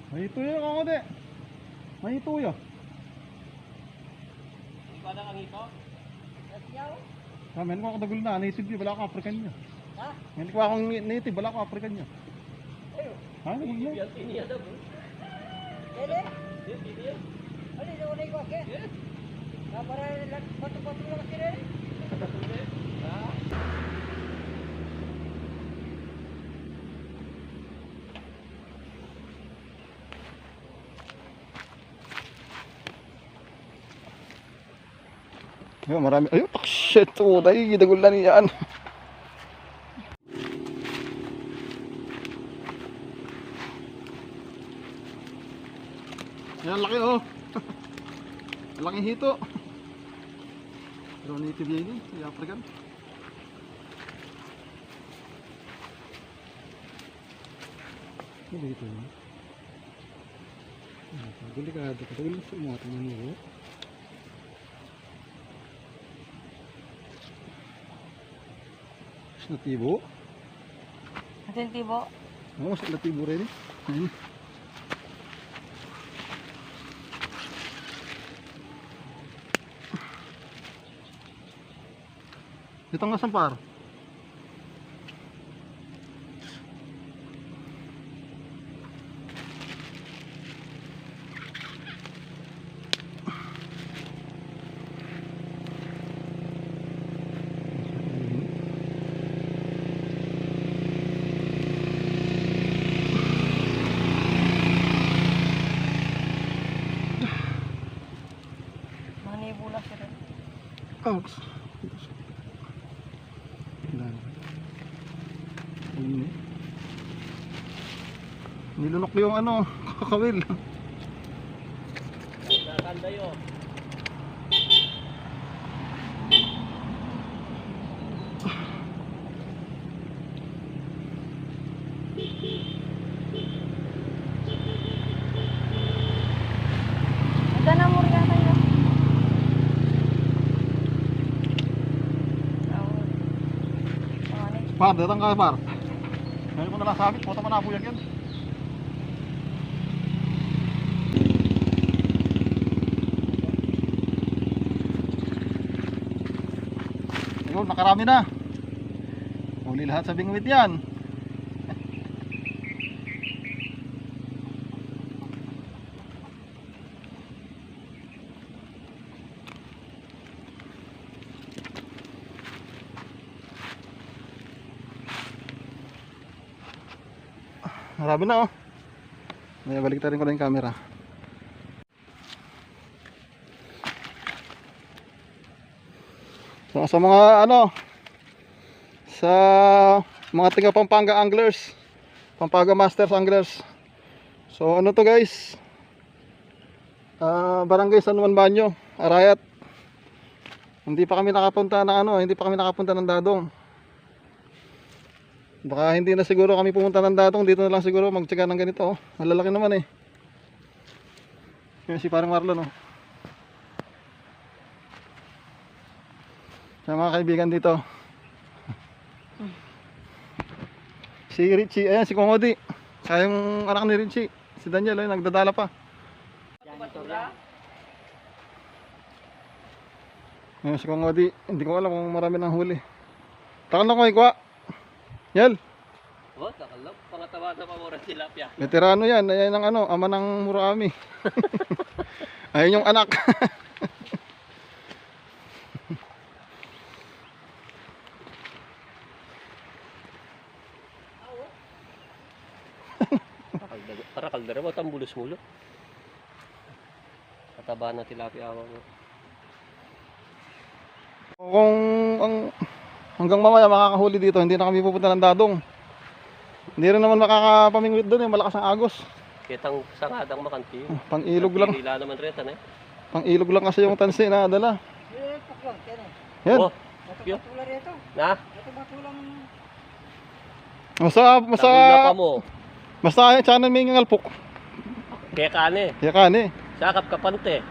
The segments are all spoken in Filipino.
May tuyo ako de. May tuyo. Ikaw na ang ito? Meron ko ako dagul na, native yun, wala akong African niya. Ha? Meron ko akong native, wala akong African niya. Ayo. Ha? Dagul mo? Yan tiniya daw bro. Ele? Yan tiniya. Ano yung unay ko ke? Yes. Para batu-batu lang kira ni. Ah. Ayun, marami. Ayun, shit, tayo, dagul na niyan. Yan, laki oh. Laking hito. Pero native yan eh, si African. Ano dito yun? Delikado, katagal na sa mga tangan mo. Natibo? Atin tibo. Oo, sa natibo rin eh. Ayun. Dito nga sampar. Manibula sila. Oh. Nilunok yung ano, kakawil. Nakakanda yun. Ada na mo rin tayo. Par, datang ka par. Ngayon ko nalang sabit, puto mo na po yan. Ayun, nakarami na. Huli lahat sa bingwit yan. Marami na oh. May balik rin ko na yung camera. So, sa mga ano, sa mga taga Pampanga anglers, Pampanga Masters anglers. So ano to guys, Barangay San Juan Banyo, Arayat. Hindi pa kami nakapunta ng ano, hindi pa kami nakapunta ng Dadong. Baka hindi na siguro kami pumunta ng Dadong, dito na lang siguro magtsaga ng ganito oh. Malalaki naman eh. Yan si parang Marlon oh. Sa mga kaibigan dito. Si Richie, ayan si Kongodi. Kaya yung anak ni Richie, si Daniel ay nagdadala pa. Ayan si Kongodi, hindi ko alam kung marami ng huli. Takal na ko ikwa. Yel. Oh, nakalap. Pangatawa na pamura tilapia. Veterano yan, ayan ang ano, ama ng Murami. Ayun yung anak. Para kaldera mo, tambulos mulo. Kataba na tilapia mo. Kung hanggang mamaya makakahuli dito, hindi na kami pupunta ng Dadong. Hindi rin naman makakapamingwit doon eh, malakas ang agos. Kitang sangadang makanti. Pang-ilog lang. Pila naman reta na eh. Pang-ilog lang kasi yung tansi na dala. Yan. Oh, Batu-batu rito. na? Batu-batu lang. Masa Tabula pa mo. basta ay channel may ngalpok. Kaya kane. Ya kani. Sakap kapante.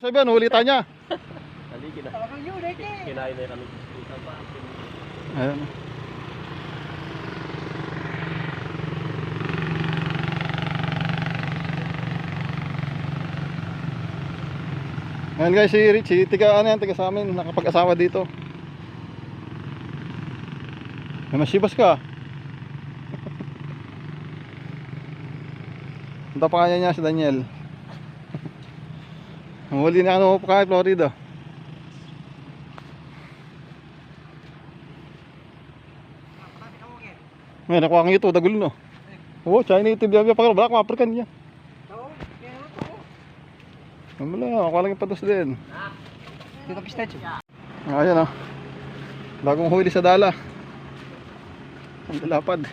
Sabi ano, ulitan niya. Ali, Talagang yun, eh. kinain na kami. Isa pa. Ayan. Ayan guys, si Richie, tiga ano yan, tiga sa amin, nakapag-asawa dito. May masibas ka. Punta pa kanya niya si Daniel. Huli na ano pa kay Florida. Ngayon, nakuha kang ito, dagul no. Oo, Chinese native yan, pakalo, baka African yan. Oo, yan naman to. Wala, ako lang yung patos din. Dito pistachio. Ayan o. Bagong huli sa dala. Ang dalapad.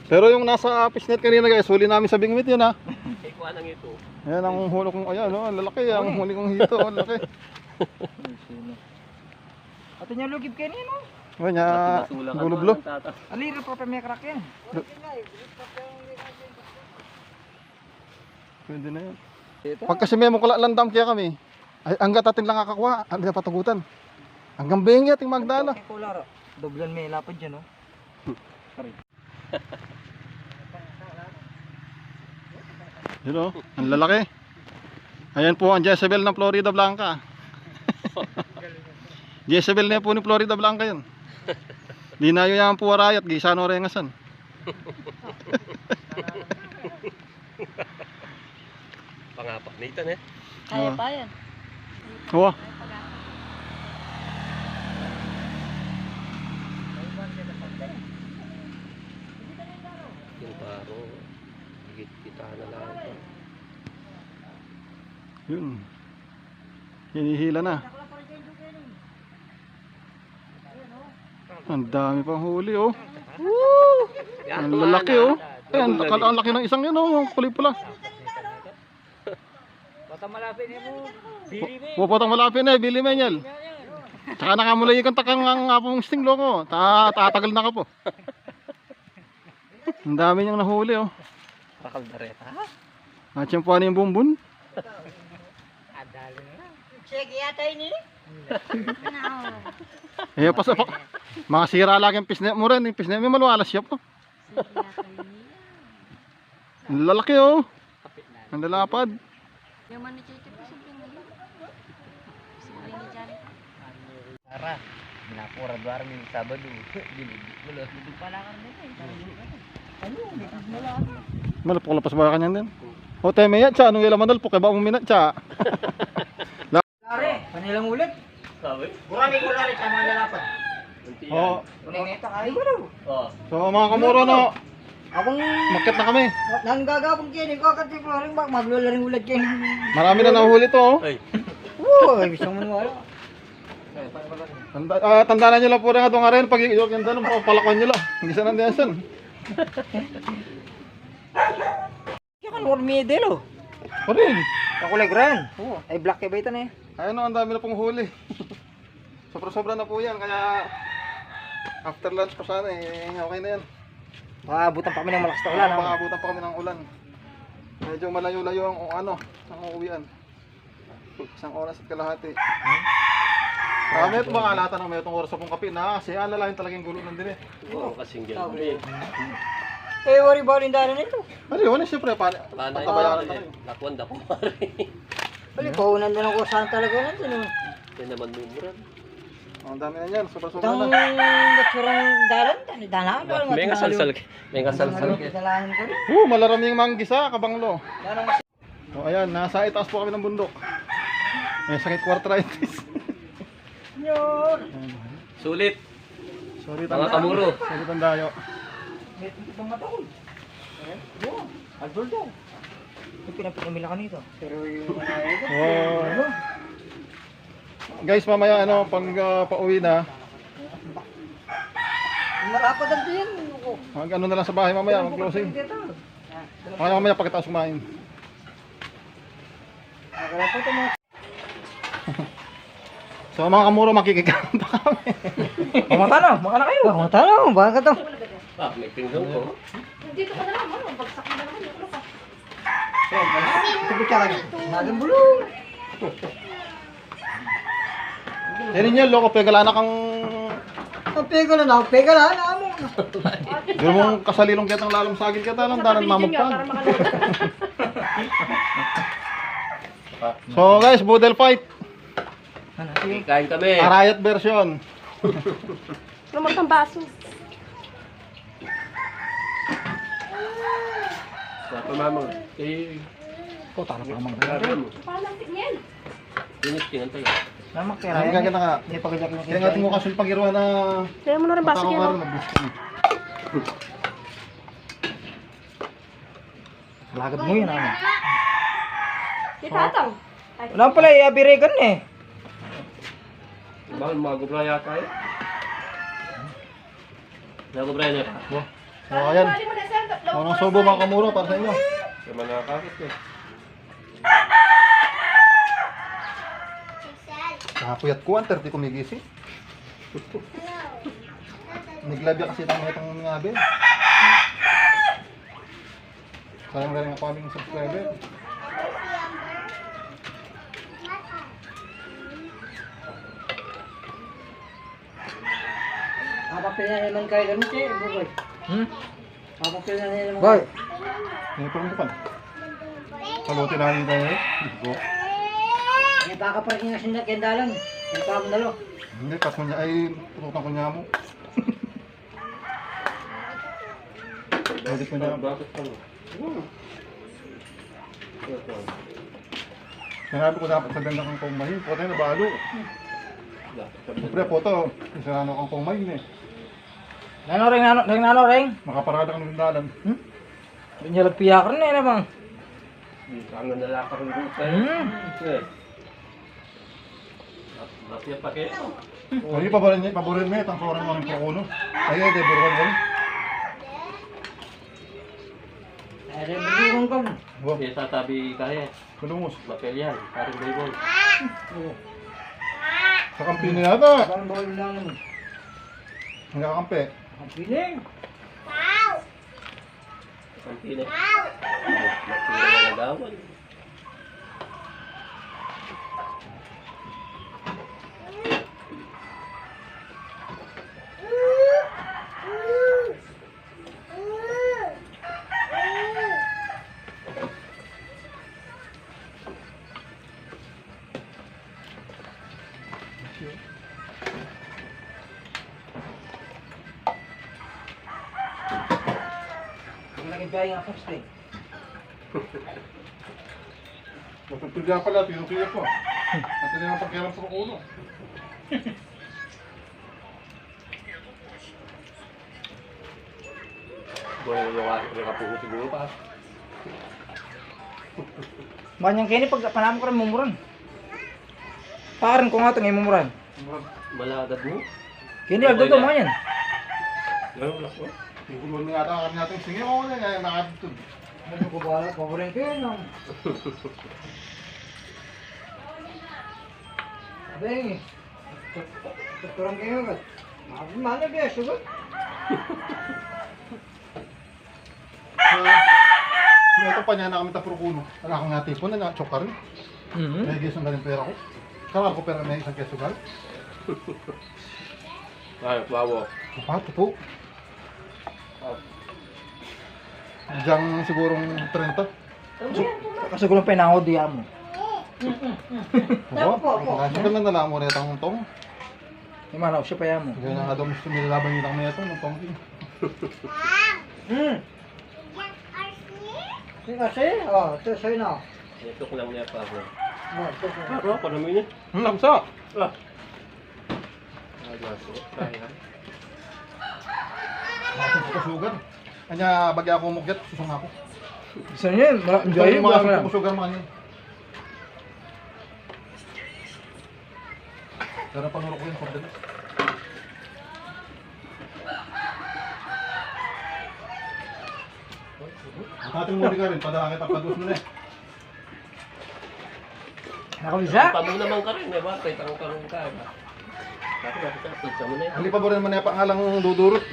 Pero yung nasa fishnet kanina guys, huli namin sa bingwit yun ha. Ikuha lang ito. Ayan ang huli kong, ayan o, ang lalaki. Ang huli kong hito, ang lalaki. Ato niya lugib kayo niya, no? Ayan niya, gulublo. Alira pa may crack yan. Pwede na yan. Ito. Pag kasi may mukula landam kaya kami, ay hanggat atin lang kakakuha, hindi na patagutan. Hanggang bengi ating magdala. Ay, kularo. Doblan may lapad dyan, no? Yun o, ang lalaki. Ayan po ang Jezebel ng Florida Blanca. Jezebel na yan po ni Florida Blanca yun. Di na yun yung puwarayat, gisano rengasan. Pangapak. Nathan eh. Kaya pa yan. Oo. Yung paro. Higit kita na lang. Yun. Hinihila na. Ang dami pang huli oh. Ang lalaki oh. Eh, ang laki ng isang yun oh, yung kulay-pula. Bata malapit niya mo. Bili mo. Puputang malapit na eh, Billy Menyel. Tsaka nakamulay yung takang ang apong sting loko. Tatagal na ka po. Ang dami niyang nahuli oh. Rakal na rin. At yung puwan yung bumbun. Adali na. Sige yata ini. Eh, mga sira lagi ang pisnet mo rin. Yung pisnet mo maluwalas siya po. Ang lalaki oh. Ang lalapad. Yung man ni Chichi pa simple ngayon. Simple ni Jan. Tara. Napura duwar min Sabado. Wala. Wala ka rin eh. Ano? Wala. Malapok-lapas ba kanyan din? O tayo may yan siya. Anong ilaman dalpok? Kaya ba uminat siya? Lari. Panilang ulit. Sabi? Burami ko lari sa mga lalapan. Oo. Kuning ito ay ko daw. Oh. So mga kamuro no. Akong Makit na kami. nang gagawin kini ko kasi ko ring maglularing ulit kini. Marami na nahuli to oh. Ay. Oo, gusto mo wala. Tandaan nyo lang po rin ito nga rin. Pag yung ganda nung palakon nyo lang. Hindi sa nandiyasan. Kaya kan war medelo. O rin. Ang kulay gran. Oo, ay black ba ito na eh. Ayun o, ang dami na pong huli. Sobra-sobra na po yan. Kaya after lunch pa sana eh. Okay na yan. Maabutan pa kami ng malakas na ulan. Pangabutan pa kami ng ulan. Medyo malayo-layo ang ang uuwian. Isang oras at kalahati. May itong mga alata na may itong oras sa pong kape na kasi alalahin talagang gulo ng din eh. Oo, kasing gano'n. Eh, worry about yung daan nito. Ano yun, siyempre, Panay pagkabayaran na rin. Lakwan da ko. Bali, paunan din ako saan talaga natin. Yan naman numuran. Ang dami na yan, sobra-sobra Itong na. naturang dalan, dalan. May kasalsal. May kasalsal. Dalahan ko rin. Malaraming manggisa, kabanglo. Dalang mas... O ayan, nasa itaas po kami ng bundok. May sakit arthritis. Yun! Sulit. Sorry, Mga kamuro. Sorry, tandayo. Itong matawag. Yun, albol daw. Yung pinapinamila ka nito. Pero yung Oh. Guys, mamaya ano, pag pauwi na, malapad ang din. mag ano na lang sa bahay mamaya, mag-closing. Mamaya pagkatapos kumain. Malapad ang mga... So mga kamuro, makikikaroon pa kami. Mamatano, baka na kayo. Mamatano, baka ka to. Ah, may pinggang ko. Dito ka na lang, ano? Bagsak mo na naman yung ulo ka. Tubig ka lagi. Nagang bulong. Yan ninyo, loko, pegalana kang... Ang pega na, amo. Yung mong kasalilong kitang lalong saging kita lang, danan mamagpag. So guys, Boodle fight. Okay, kain kami. Arayat version. Lumot ang baso. Sa mamang. Eh, Oh, tara pa mang. grabe mo. Parang lantik niyan. Dinis, kinantay. Namak kaya Kaya yan. kita nga. Hindi pa kaya Kaya nga tingin mo kasul pag-iruan na... Kaya mo na rin baso Matakaw yan. ka rin, Lagad mo yun, ano. Di tatang. Ay, Wala pala, i-abiregan eh. Bakit magubra yata eh? Nagubra niya pa. So ayan, bali mo na, sir. unang sobo mga kamuro para sa inyo. Sa mga nakakit eh. Nakakuyat ko, 30 kumigising. Naglabya kasi itang itong ngabe. Sayang galing ako aming subscriber. Papapil na naman kayo ganun siya, bukoy. Papapil na naman. Boy! Hindi pa rin pa. Salutin natin tayo eh. Go. May baka pa rin yung sinagkendalan. May pa mo nalo. Hindi, kas mo niya ay tutukan ko niya mo. Pwede ko niya. Bakit pa mo? Sinabi ko dapat sa ganda kang kumahin. Puta na balo. Siyempre, puto. Isarano kang kumahin eh. Nano ring. Makaparada kang nandalan. Doon niya lagpiya ka rin eh namang. Ang nalakar ng buka eh. Mafia pa kayo. Ay, paborin mo eh. Tangkoran mo ng prokuno. Ay, ay, buruan mo. Ay, rin bagong kong. Wow, Kaya tatabi kaya. kulungos. Mapel yan. Parang baseball. Sa kampi na yata. Parang bawal lang naman. Hindi ka kampi. Ang piling. Ang pinag. Mapil na nagawan. Naging biyahe nga first eh. Napagpilya pala, tinutuya ko. At hindi naman pagkailang prokuno. Buhay yung kapuho siguro pa. Banyang kini pag panamo ko rin mumuran. Parin ko nga ito ngayon mumuran. Malagad mo. Kini agad ito mga yan. Ano wala ko? Tingkulon na yata kami natin. Sige mo na nga, nakatutod. Ano ko ba? Paborin ko yun. Abeng eh. Tuturang kayo agad. Mana biya, sugot. May ito pa niya na kami taprokuno. Wala akong nga tipon na chok ka rin. May gisong galing pera ko. Kamar ko pera may isang keso gal. Ay, wawo. Kapato po. Diyan sigurong 30. Kasi ko lang pinangod diya mo. Oo, kasi lang na lang mo rin itang tong. Yung manaw siya pa yan mo. Kaya nga daw gusto nilalaban nila kami ito ng tongking. Kasi, oh, ito sa'yo na. Ito ko lang niya pa ako. Oh, ito sa'yo. Pero ako namin yun. Lamsa! Ah. Naglaso. Kaya. Masang sa kasugan. Kanya bagya ako umugyat, susung ako. Gusto niyo yun? Enjoy Enjoy yun. mga Wala kasugan mga niyo. Pero panuro ko yun, Cordelis. Ating muli ka rin, padala kita padus mo na eh. Nakalisa? Pamo naman ka rin, eh ba? Kahit ang karong ka, ba? Bakit bakit sa pizza mo na yun? Hindi pa ba rin man pa ngalang dudurot.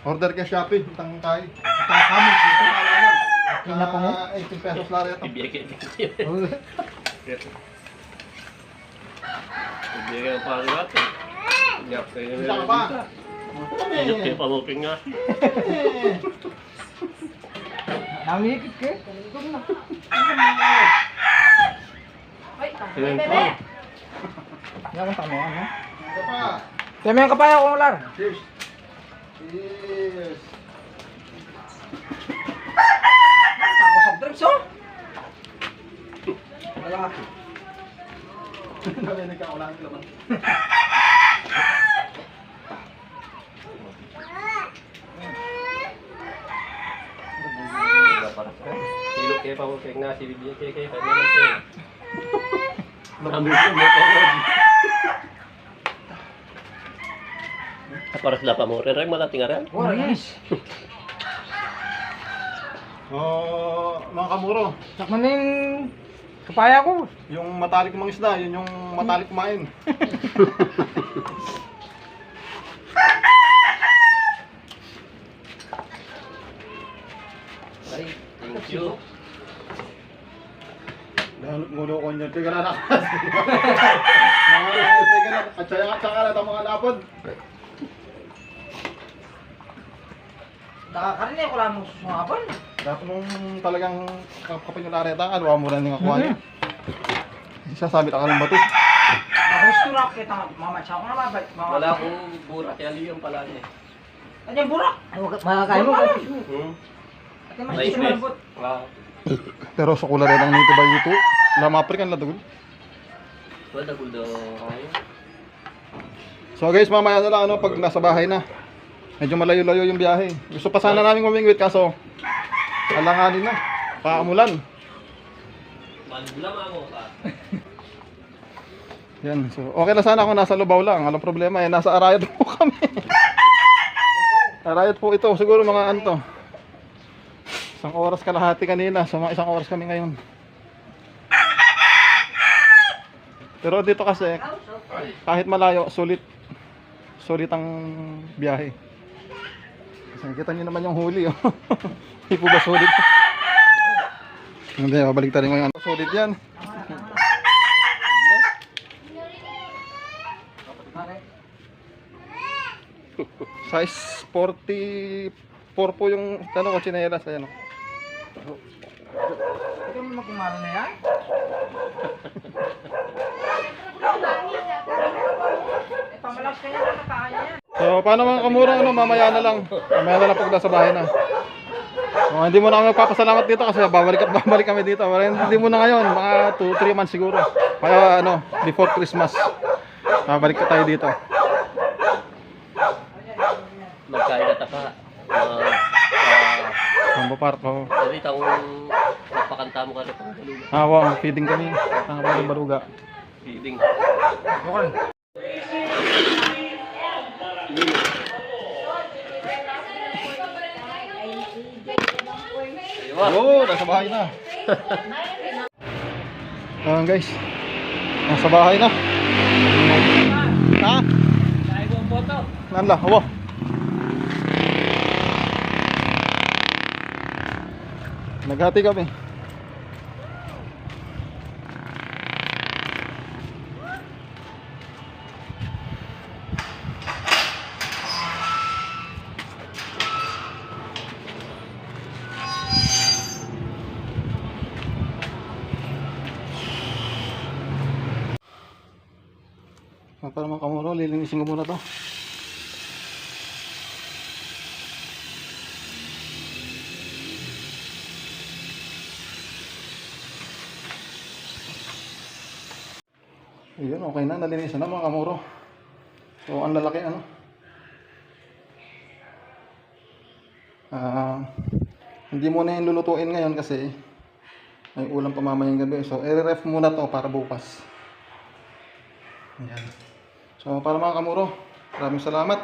Order ka Shopee, itang kay. Itang kami, itang kalaman. Ina po mo? 18 pesos lang ito. Ibigay. Hindi kayo paliwat eh. Hindi kayo Isa ka pa. Hindi kayo pamuking nga. Namikit ka eh. Ay, Ayun bebe. po. Hindi akong tamo, ano? Isa pa. Kaya may kapaya ko, Lar. Cheers. Cheers. Tapos soft drinks, oh. Malaki. Narinig ka, wala nang laman. Silog kayo pamuking nga. Si Bibigyan kayo. Kaya naman kayo. Namin ko mo pawag. Para sila pa mo. Rin malating nga rin. Oh, yes. Oh, mga kamuro, Sakman na yung kapaya ko. yung matalik mga isda, yun yung matalik kumain. Ay, thank you. Dahil ngulo ko niya, tiga na nakas. Tiga na, at saka na mga lapod. Nakakarinig ko lang mo susungapan. Dapat nung talagang kapin yung lareta, ano mo rin yung kakuha niya. Sasabi ka ng bato. Gusto na kita, mamatsa ko na mabay. Wala akong burak. Kaya liyan pala niya. Ano yung burak? Ay, makakain mo. At yung Nice, mas nice. malambot. Wow. Pero sa kula rin ang nito ba ito? Lama African na dugul. Wala ko daw. So guys, mamaya na lang ano, pag nasa bahay na. Medyo malayo-layo yung biyahe. Gusto pa sana namin umingwit kaso alanganin na. Paamulan. Malulam ako ka. Yan. So okay na sana kung nasa Lubao lang. Walang problema eh. Nasa Arayat po kami. Arayat po ito. Siguro mga ano to. 1 oras kalahati kanina. So mga 1 oras kami ngayon. Pero dito kasi kahit malayo, sulit ang biyahe. Kasi kita niyo naman yung huli, oh. Hindi po ba sulit? Hindi, babalik tayo ngayon. Sulit yan. Size 44 po yung ko chinelas. Ayan, oh. Ito mo magkumara na yan? Eh, pamalas ka niya na nakakaya yan. So, paano mga kamurang ano, mamaya na lang. Mamaya na lang pag nasa bahay na. So, hindi mo na kami magpapasalamat dito kasi babalik kami dito. Hindi mo na ngayon, mga 2-3 months siguro. Kaya ano, before Christmas. Babalik ka tayo dito. Magkain na taka. Mambo park ko. Jadi taong magpakanta mo ka rin pang baluga. Wow, feeding kami. Ang mga baruga. Feeding. Okay. Oo, nasa bahay na. Guys, nasa bahay na. Ha? Tayo ko ang photo. Nanda, awo. Naghati kami. Para mga kamuro, lilinisin ko muna to. Ayun, okay na, nalinisan na mga kamuro. So, ang lalaki ano. Hindi muna yung lulutuin ngayon kasi may ulam pa mamayang gabi. So, i-ref muna to para bukas. Ayan. So, para mga kamuro, maraming salamat.